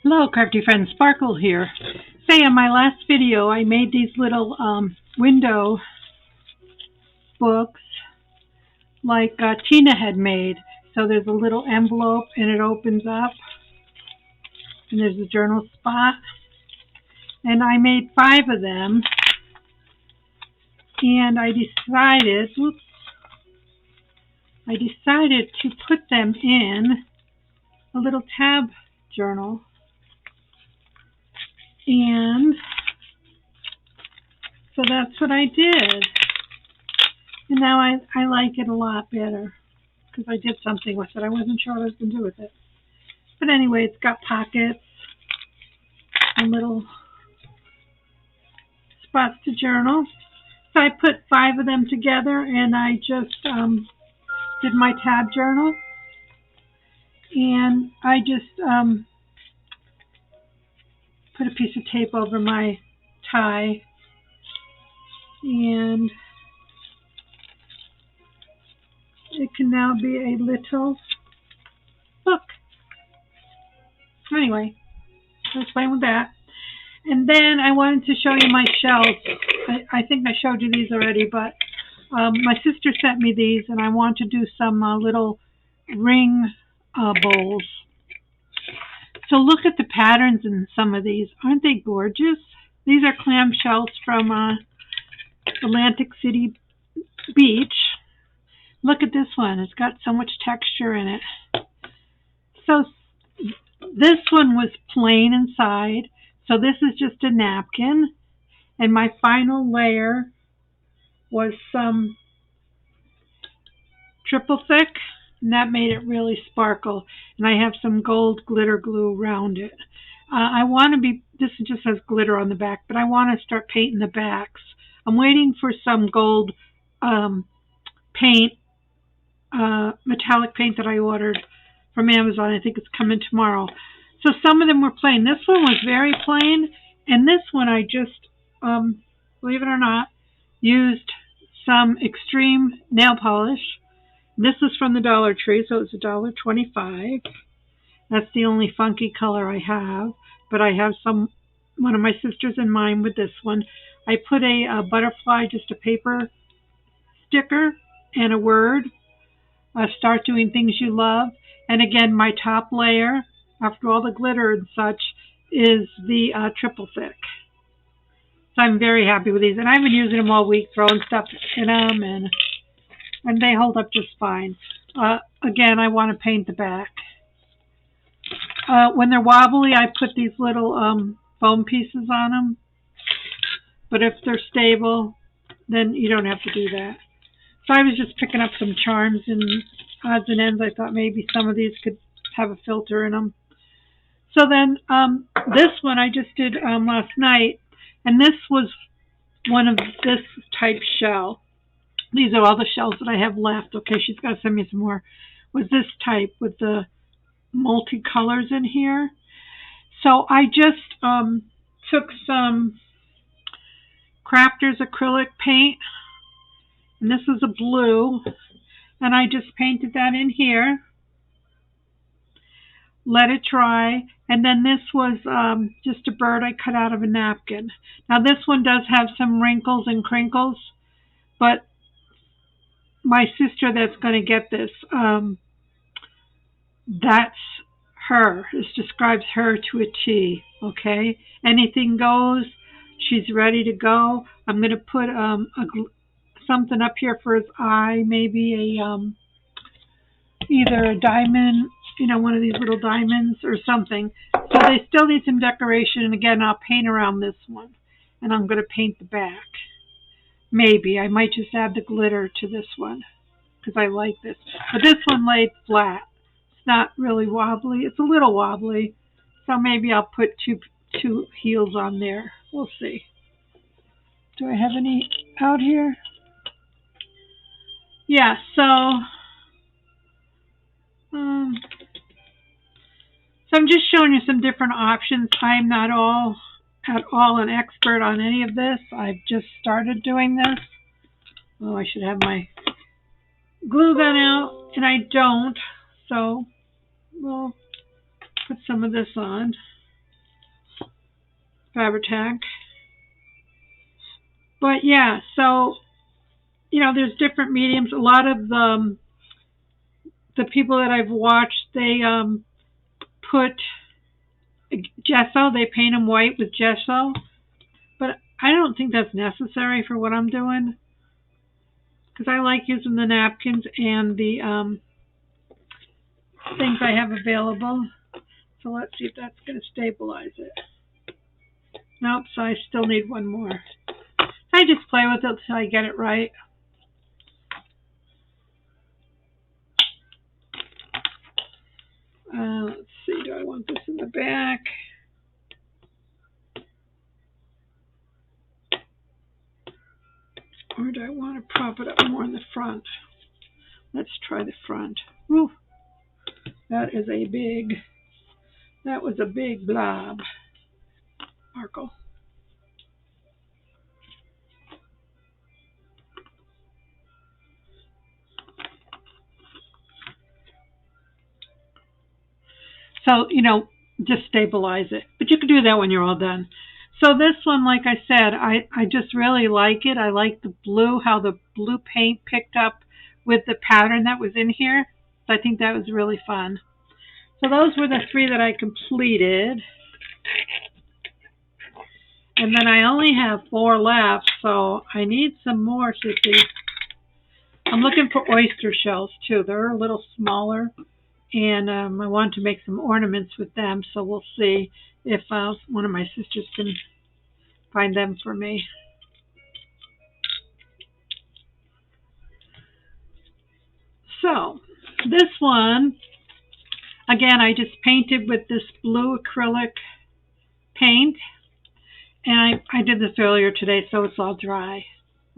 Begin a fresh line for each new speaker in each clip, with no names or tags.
Hello, Crafty Friends. Sparkle here. Say, in my last video, I made these little window books like Tina had made. So there's a little envelope and it opens up and there's a journal spot. And I made 5 of them and I decided to put them in a little tab journal. And so that's what I did. And now I like it a lot better because I did something with it. I wasn't sure what I was going to do with it. But anyway, it's got pockets and little spots to journal. So I put 5 of them together and I just did my tab journal. And I just put a piece of tape over my tie. And it can now be a little book. Anyway, I was playing with that. And then I wanted to show you my shells. I think I showed you these already, but my sister sent me these, and I want to do some little ring bowls. So look at the patterns in some of these. Aren't they gorgeous? These are clam shells from Atlantic City Beach. Look at this one. It's got so much texture in it. So this one was plain inside. So this is just a napkin. And my final layer was some triple thick. And that made it really sparkle. And I have some gold glitter glue around it. This just has glitter on the back, but I want to start painting the backs. I'm waiting for some gold paint, metallic paint that I ordered from Amazon. I think it's coming tomorrow. So some of them were plain. This one was very plain, and this one I just, believe it or not, used some extreme nail polish. This is from the Dollar Tree, so it's $1.25. That's the only funky color I have, but I have one of my sisters in mine with this one. I put a butterfly, just a paper sticker, and a word. Start doing things you love. And again, my top layer, after all the glitter and such, is the triple thick. So I'm very happy with these. And I've been using them all week, throwing stuff in them, and they hold up just fine. Again, I want to paint the back. When they're wobbly, I put these little foam pieces on them. But if they're stable, then you don't have to do that. So I was just picking up some charms and odds and ends. I thought maybe some of these could have a filter in them. So then this one I just did last night. And this was one of this type shell. These are all the shells that I have left. Okay, she's got to send me some more. Was this type with the multicolors in here. So I just took some Crafters acrylic paint, and this is a blue, and I just painted that in here, let it dry, and then this was just a bird I cut out of a napkin. Now this one does have some wrinkles and crinkles, but my sister that's going to get this, that's her. This describes her to a T, okay? Anything goes. She's ready to go. I'm going to put something up here for his eye, maybe either a diamond, one of these little diamonds or something. So they still need some decoration. And again, I'll paint around this one. And I'm going to paint the back. Maybe. I might just add the glitter to this one because I like this. But this one laid flat. It's not really wobbly. It's a little wobbly. So maybe I'll put two heels on there. We'll see. Do I have any out here? Yeah, so I'm just showing you some different options. I'm not at all an expert on any of this. I've just started doing this. Oh, I should have my glue gun out, and I don't. So we'll put some of this on. Fabri-Tac. But yeah, so there's different mediums. A lot of the people that I've watched, they put gesso. They paint them white with gesso, but I don't think that's necessary for what I'm doing because I like using the napkins and the things I have available. So let's see if that's going to stabilize it. Nope, so I still need one more. I just play with it until I get it right. Let's see, do I want this in the back? Or do I want to prop it up more in the front? Let's try the front. Whew. That was a big blob. Sparkle. So, just stabilize it. But you can do that when you're all done. So this one, like I said, I just really like it. I like the blue, how the blue paint picked up with the pattern that was in here. So I think that was really fun. So those were the 3 that I completed. And then I only have 4 left, so I need some more, Sissy. I'm looking for oyster shells, too. They're a little smaller. And I want to make some ornaments with them, so we'll see if one of my sisters can find them for me. So, this one, again, I just painted with this blue acrylic paint. And I did this earlier today, so it's all dry.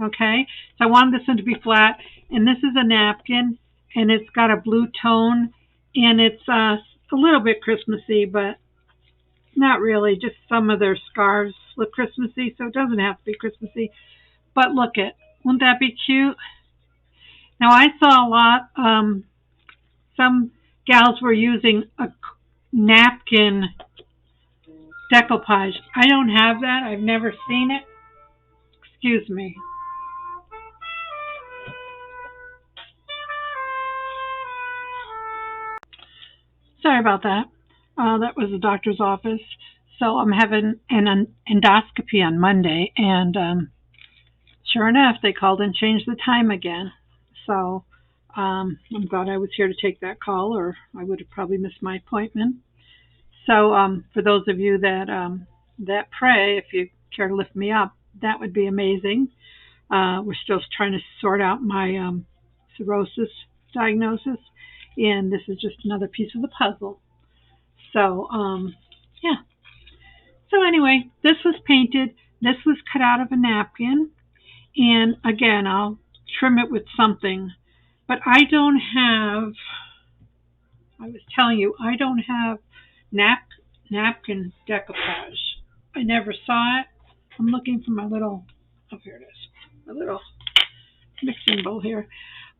Okay? So I wanted this one to be flat. And this is a napkin, and it's got a blue tone. And it's a little bit Christmassy, but not really. Just some of their scarves look Christmassy, so it doesn't have to be Christmassy. But look it. Wouldn't that be cute? Now, I saw a lot, some gals were using a napkin decoupage. I don't have that. I've never seen it. Excuse me. Sorry about that. That was the doctor's office. So I'm having an endoscopy on Monday, and sure enough, they called and changed the time again. So I'm glad I was here to take that call, or I would have probably missed my appointment. So for those of you that pray, if you care to lift me up, that would be amazing. We're still trying to sort out my cirrhosis diagnosis, and this is just another piece of the puzzle. So yeah. So anyway, this was painted. This was cut out of a napkin, and again, I'll trim it with something. But I don't have. I was telling you, I don't have napkin decoupage. I never saw it. I'm looking for my little. Oh, here it is. My little mixing bowl here.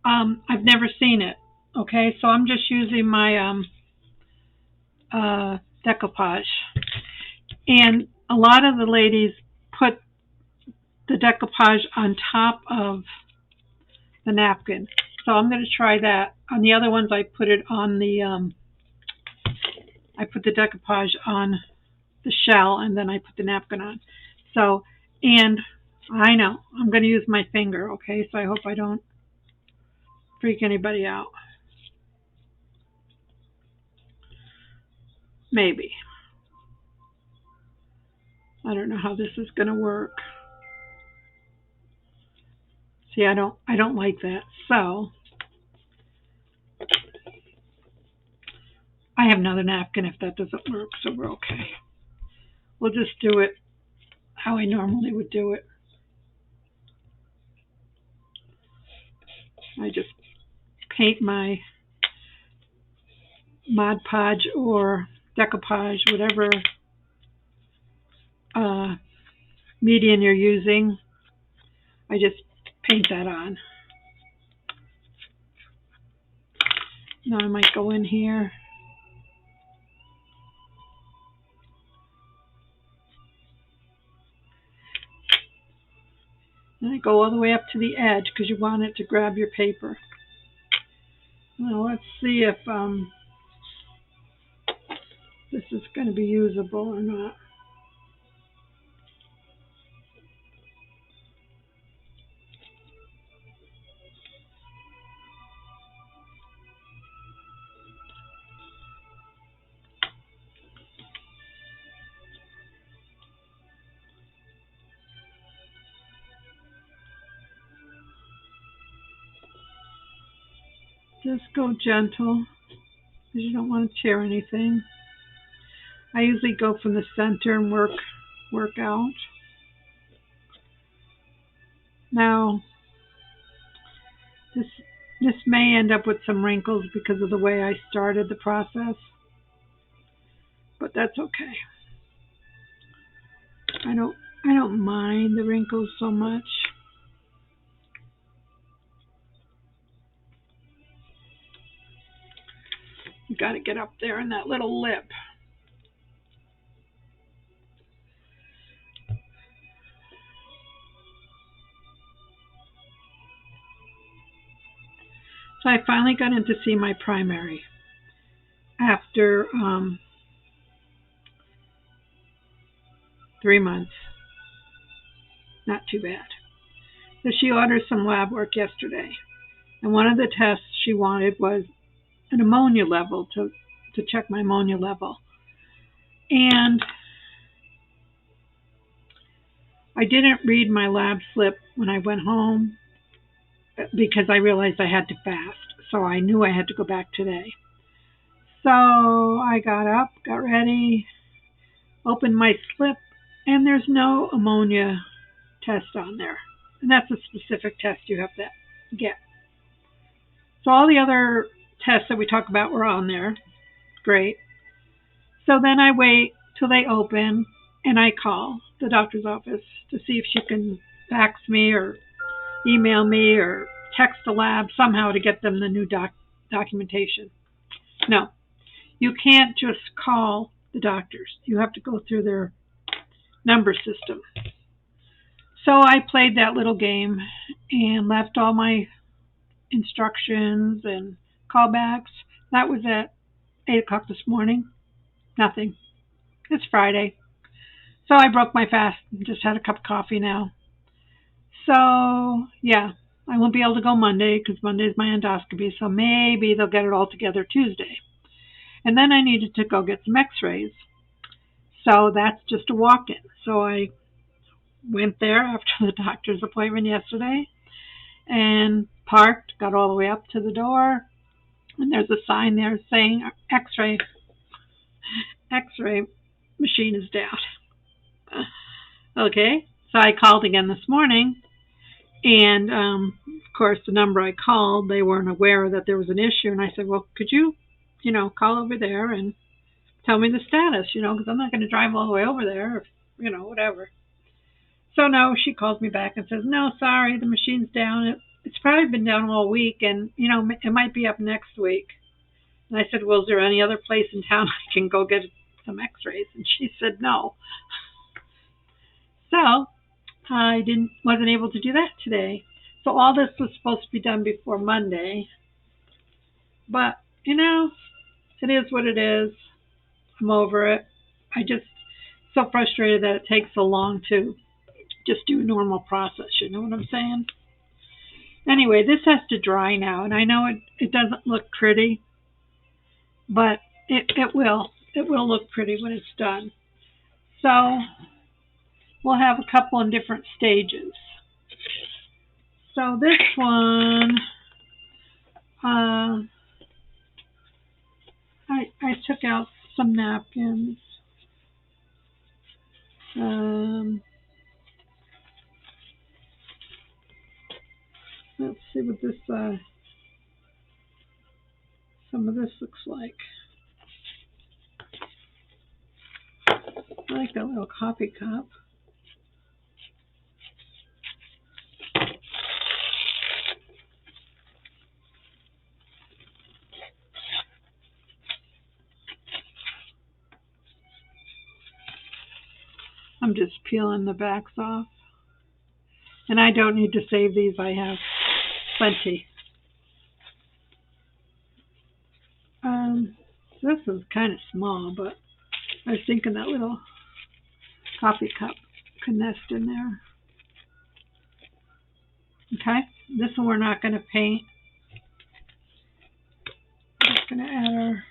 I've never seen it. Okay, so I'm just using my decoupage. And a lot of the ladies put the decoupage on top of the napkin. So I'm going to try that. On the other ones, I put it on the, I put the decoupage on the shell, and then I put the napkin on. So, and I know, I'm going to use my finger, okay? So I hope I don't freak anybody out. Maybe. I don't know how this is going to work. See, I don't like that. So I have another napkin if that doesn't work, so we're okay. We'll just do it how I normally would do it. I just paint my Mod Podge or decoupage, whatever medium you're using. I just paint that on. Now I might go in here. And I go all the way up to the edge because you want it to grab your paper. Well, let's see if this is going to be usable or not. Just go gentle because you don't want to tear anything. I usually go from the center and work out. Now, this may end up with some wrinkles because of the way I started the process, but that's okay. I don't mind the wrinkles so much. You got to get up there in that little lip. So I finally got in to see my primary after 3 months. Not too bad. So she ordered some lab work yesterday. And one of the tests she wanted was an ammonia level to check my ammonia level. And I didn't read my lab slip when I went home because I realized I had to fast. So I knew I had to go back today. So I got up, got ready, opened my slip, and there's no ammonia test on there. And that's a specific test you have to get. So all the other tests that we talk about were on there. Great. So then I wait till they open and I call the doctor's office to see if she can fax me or email me or text the lab somehow to get them the new documentation. No, you can't just call the doctors. You have to go through their number system. So I played that little game and left all my instructions and callbacks. That was at 8 o'clock this morning. Nothing. It's Friday. So I broke my fast and just had a cup of coffee now. So, yeah, I won't be able to go Monday because Monday is my endoscopy. So maybe they'll get it all together Tuesday. And then I needed to go get some x-rays. So that's just a walk-in. So I went there after the doctor's appointment yesterday and parked, got all the way up to the door. And there's a sign there saying x-ray machine is down. Okay, so I called again this morning, and of course the number I called, they weren't aware that there was an issue, and I said, well, could you, call over there and tell me the status, because I'm not going to drive all the way over there, whatever. So no, she calls me back and says, no, sorry, the machine's down. It's probably been down all week, and, it might be up next week. And I said, well, is there any other place in town I can go get some x-rays? And she said, no. So I wasn't able to do that today. So all this was supposed to be done before Monday. But, it is what it is. I'm over it. I just so frustrated that it takes so long to just do a normal process. You know what I'm saying? Anyway, this has to dry now. And I know it doesn't look pretty, but it will. It will look pretty when it's done. So we'll have a couple in different stages. So this one, I took out some napkins. Let's see what this, some of this looks like. I like that little coffee cup. I'm just peeling the backs off. And I don't need to save these. I have plenty. This is kind of small, but I was thinking that little coffee cup could nest in there. Okay, this one we're not going to paint. I'm just going to add our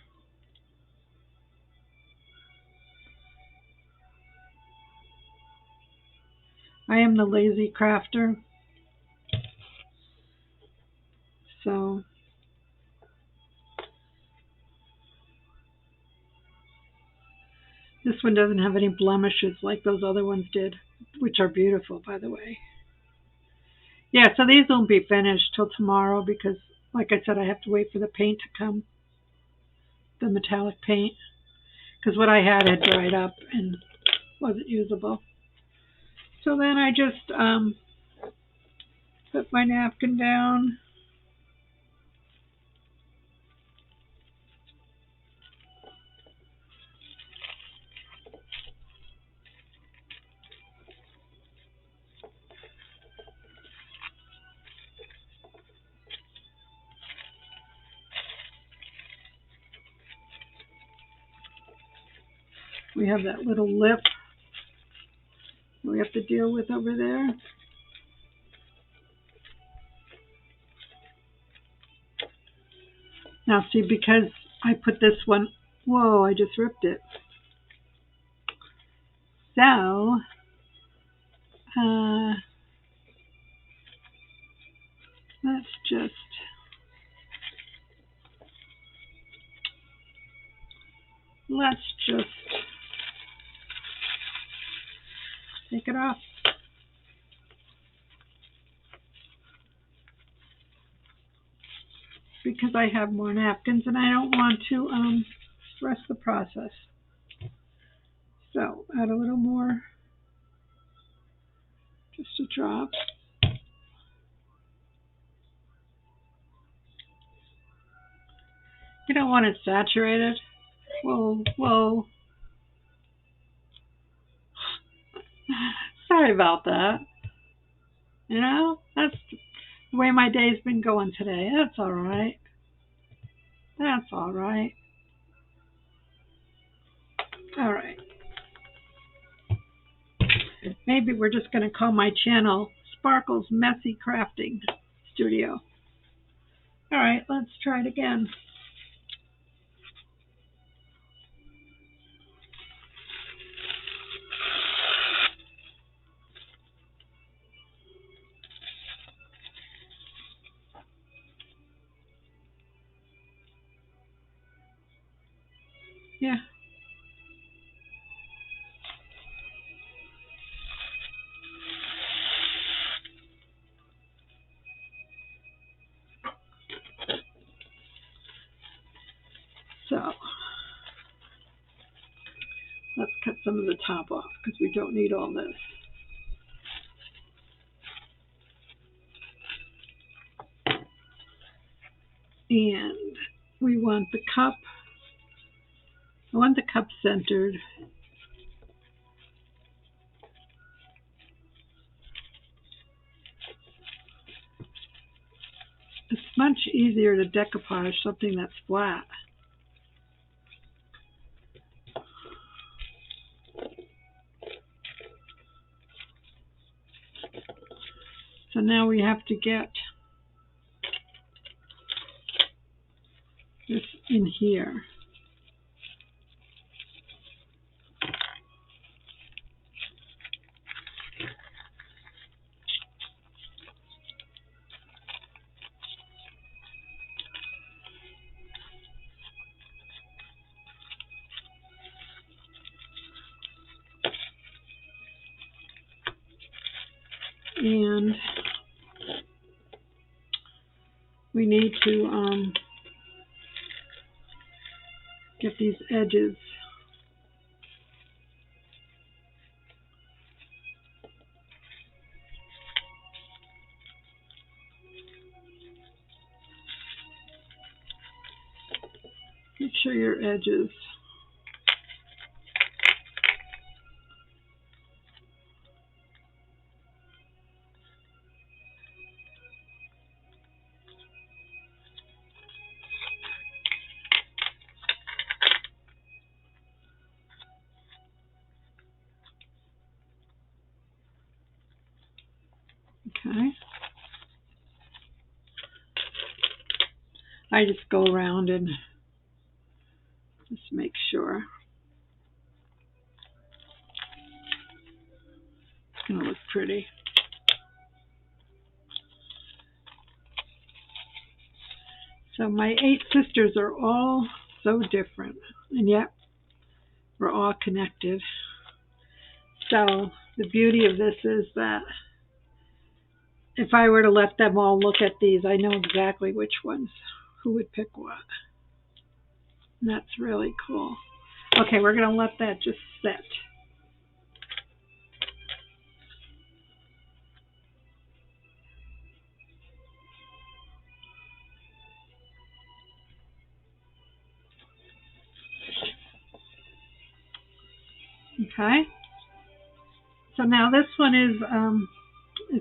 I am the lazy crafter, so this one doesn't have any blemishes like those other ones did, which are beautiful, by the way. Yeah, so these won't be finished till tomorrow because, like I said, I have to wait for the paint to come, the metallic paint, because what I had dried up and wasn't usable. So then I just put my napkin down. We have that little lip we have to deal with over there. Now see, because I put this one, whoa, I just ripped it. So, let's just take it off. Because I have more napkins and I don't want to rush the process. So add a little more, just a drop. You don't want it saturated. Whoa, whoa. Sorry about that. You know, that's the way my day's been going today. That's all right. That's all right. All right. Maybe we're just going to call my channel Sparkle's Messy Crafting Studio. All right, let's try it again. Yeah. So let's cut some of the top off because we don't need all this. And we want the cup. I want the cup centered. It's much easier to decoupage something that's flat. So now we have to get this in here. And we need to get these edges. Make sure your edges Okay. I just go around and just make sure. It's going to look pretty. So my 8 sisters are all so different, and yet we're all connected. So the beauty of this is that if I were to let them all look at these, I know exactly which ones, who would pick what. And that's really cool. Okay, we're going to let that just sit. Okay. So now this one is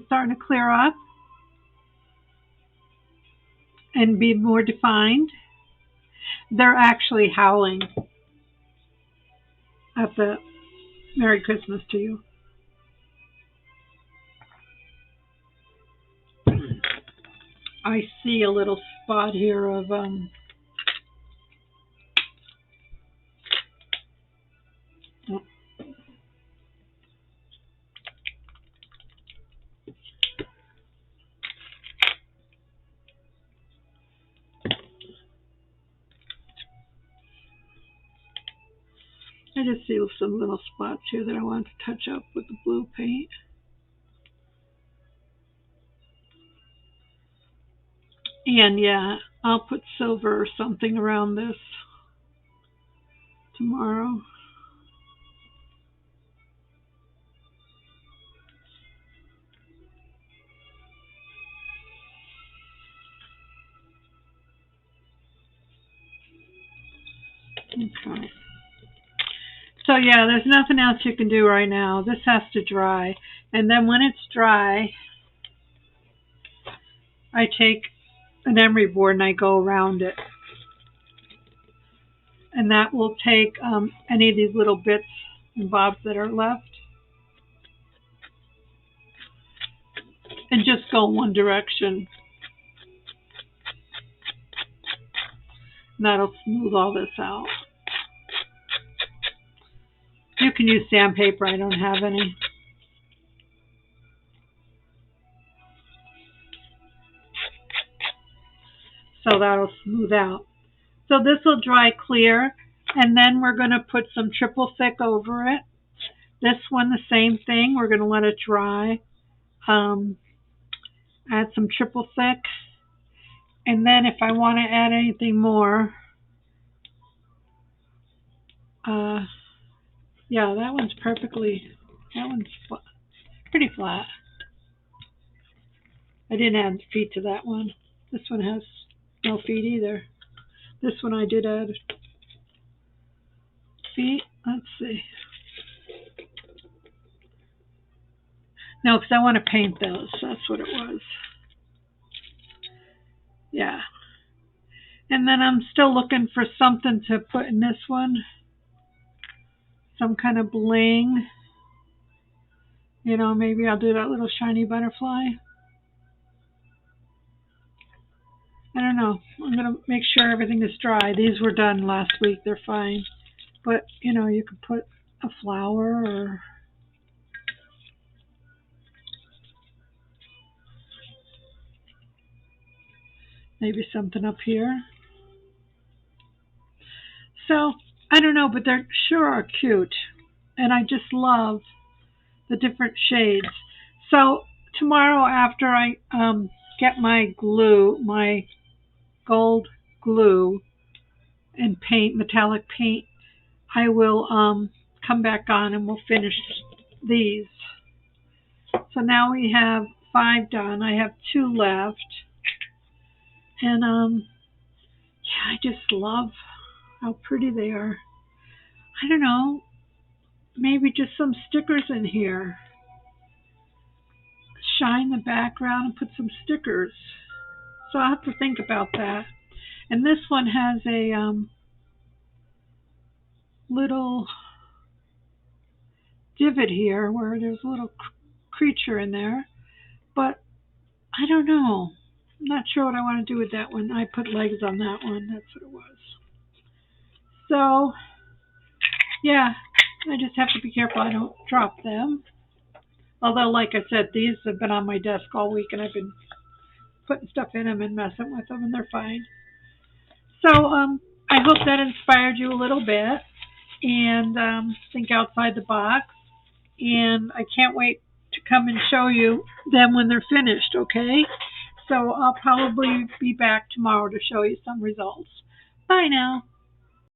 starting to clear up and be more defined. They're actually howling at the Merry Christmas to you. I see a little spot here of oh, I just see some little spots here that I want to touch up with the blue paint. And yeah, I'll put silver or something around this tomorrow. Okay. So yeah, there's nothing else you can do right now. This has to dry. And then when it's dry, I take an emery board and I go around it. And that will take any of these little bits and bobs that are left and just go one direction. And that'll smooth all this out. You can use sandpaper. I don't have any. So that'll smooth out. So this will dry clear, and then we're going to put some triple thick over it. This one, the same thing. We're going to let it dry. Add some triple thick. And then if I want to add anything more, yeah, that one's pretty flat. I didn't add feet to that one. This one has no feet either. This one I did add feet. Let's see. No, because I want to paint those. That's what it was. Yeah. And then I'm still looking for something to put in this one. Some kind of bling. You know, maybe I'll do that little shiny butterfly. I don't know. I'm going to make sure everything is dry. These were done last week. They're fine. But, you know, you could put a flower or maybe something up here. So, I don't know, but they sure are cute. And I just love the different shades. So, tomorrow after I get my glue, my gold glue and paint, metallic paint, I will come back on and we'll finish these. So now we have 5 done. I have 2 left. And yeah, I just love how pretty they are. I don't know, maybe just some stickers in here. Shine the background and put some stickers. So I'll have to think about that. And this one has a little divot here where there's a little creature in there. But I don't know. I'm not sure what I want to do with that one. I put legs on that one. That's what it was. So, yeah, I just have to be careful I don't drop them. Although, like I said, these have been on my desk all week and I've been putting stuff in them and messing with them and they're fine. So, I hope that inspired you a little bit and think outside the box. And I can't wait to come and show you them when they're finished, okay? So I'll probably be back tomorrow to show you some results. Bye now.